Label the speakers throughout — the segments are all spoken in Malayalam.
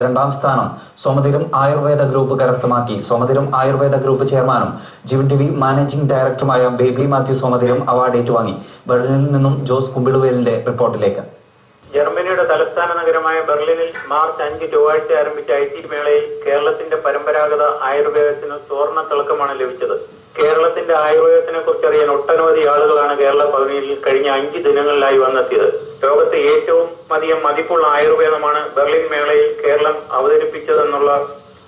Speaker 1: രണ്ടാം സ്ഥാനം സോമതിരം ആയുർവേദ ഗ്രൂപ്പ് കരസ്ഥമാക്കി. സോമതിരം ആയുർവേദ ഗ്രൂപ്പ് ചെയർമാനും ജീവൻ ടിവി മാനേജിംഗ് ഡയറക്ടറുമായ ബേബി മാത്യു സോമതിരം അവാർഡ് ഏറ്റുവാങ്ങി. ബെർലിനിൽ നിന്നും ജോസ് കുമ്പിളുവേലിന്റെ റിപ്പോർട്ടിലേക്ക്.
Speaker 2: ജർമ്മനിയുടെ തലസ്ഥാന നഗരമായ ബെർലിനിൽ മാർച്ച് 5 ചൊവ്വാഴ്ച ആരംഭിച്ച IT മേളയിൽ കേരളത്തിന്റെ പരമ്പരാഗത ആയുർവേദത്തിന് സുവർണ്ണ തിളക്കമാണ് ലഭിച്ചത്. കേരളത്തിന്റെ ആയുർവേദത്തിനെ കുറിച്ചറിയാൻ ഒട്ടനവധി ആളുകളാണ് കേരള പവനിയിൽ കഴിഞ്ഞ 5 ദിനങ്ങളിലായി വന്നെത്തിയത്. ലോകത്തെ ഏറ്റവും അധികം മതിപ്പുള്ള ആയുർവേദമാണ് ബെർലിൻ മേളയിൽ കേരളം അവതരിപ്പിച്ചതെന്നുള്ള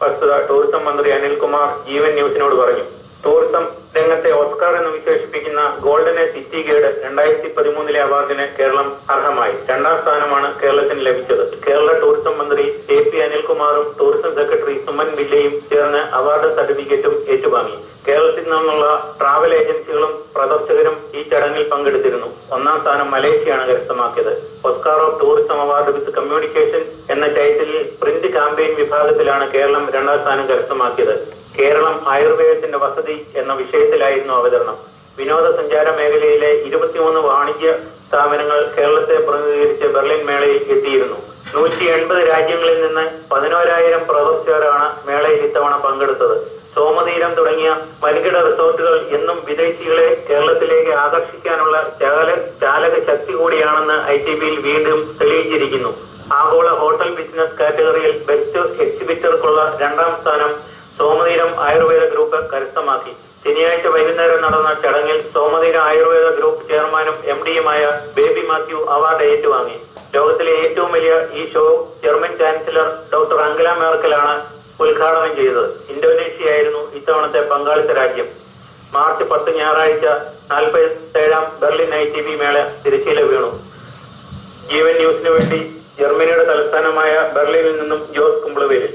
Speaker 2: വസ്തുത ടൂറിസം മന്ത്രി അനിൽകുമാർ ജീവൻ ന്യൂസിനോട് പറഞ്ഞു. ടൂറിസം രംഗത്തെ ഓസ്കാർ എന്ന് വിശേഷിപ്പിക്കുന്ന ഗോൾഡൻ സിറ്റി ഗൈഡ് 2013 അവാർഡിന് കേരളം അർഹമായി. രണ്ടാം സ്ഥാനമാണ് കേരളത്തിന് ലഭിച്ചത്. കേരള ടൂറിസം മന്ത്രി AP അനിൽകുമാറും ടൂറിസം സെക്രട്ടറി സുമൻ വില്ലയും ചേർന്ന് അവാർഡ് സർട്ടിഫിക്കറ്റും ഏറ്റുവാങ്ങി. കേരളത്തിൽ നിന്നുള്ള ട്രാവൽ ഏജൻസികളും പ്രദർശകരും ഈ ചടങ്ങിൽ പങ്കെടുത്തിരുന്നു. ഒന്നാം സ്ഥാനം മലേഷ്യയാണ് കരസ്ഥമാക്കിയത്. Oscar of tourism award with communication എന്ന ടൈറ്റിലിൽ പ്രിന്റ് ക്യാമ്പയിൻ വിഭാഗത്തിലാണ് കേരളം രണ്ടാം സ്ഥാനം കരസ്ഥമാക്കിയത്. കേരളം ആയുർവേദത്തിന്റെ വസതി എന്ന വിഷയത്തിലായിരുന്നു അവതരണം. വിനോദസഞ്ചാര മേഖലയിലെ 23 വാണിജ്യ സ്ഥാപനങ്ങൾ കേരളത്തെ പ്രതിനിധീകരിച്ച് ബെർലിൻ മേളയിൽ എത്തിയിരുന്നു. 180 രാജ്യങ്ങളിൽ നിന്ന് 11,000 പ്രദർശകരാണ് മേളയിൽ ഇത്തവണ പങ്കെടുത്തത്. സോമതീരം തുടങ്ങിയ വൻകിട റിസോർട്ടുകൾ എന്നും വിദേശികളെ കേരളത്തിലേക്ക് ആകർഷിക്കാനുള്ള ചാലക ശക്തി കൂടിയാണെന്ന് ITBയിൽ വീണ്ടും തെളിയിച്ചിരിക്കുന്നു. ആഗോള ഹോട്ടൽ ബിസിനസ് കാറ്റഗറിയിൽ ബെസ്റ്റ് എക്സിബിറ്റർക്കുള്ള രണ്ടാം സ്ഥാനം സോമതീരം ആയുർവേദ ഗ്രൂപ്പ് കരസ്ഥമാക്കി. ശനിയാഴ്ച വൈകുന്നേരം നടന്ന ചടങ്ങിൽ സോമതീരം ആയുർവേദ ഗ്രൂപ്പ് ചെയർമാനും MDയുമായ ബേബി മാത്യു അവാർഡ് ഏറ്റുവാങ്ങി. ലോകത്തിലെ ഏറ്റവും വലിയ ഈ show German chancellor doctor Angela മേർക്കലാണ് ഉദ്ഘാടനം ചെയ്തത്. ഇന്തോനേഷ്യയായിരുന്നു ഇത്തവണത്തെ പങ്കാളിത്ത രാജ്യം. മാർച്ച് 10 ഞായറാഴ്ച 47ാം ബെർലിൻ ITB മേള തിരശ്ശീല വീണു. ജീവൻ ന്യൂസിനു വേണ്ടി ജർമ്മനിയുടെ തലസ്ഥാനമായ ബെർലിനിൽ നിന്നും ജോസ് കുമ്പിളുവേലിൽ.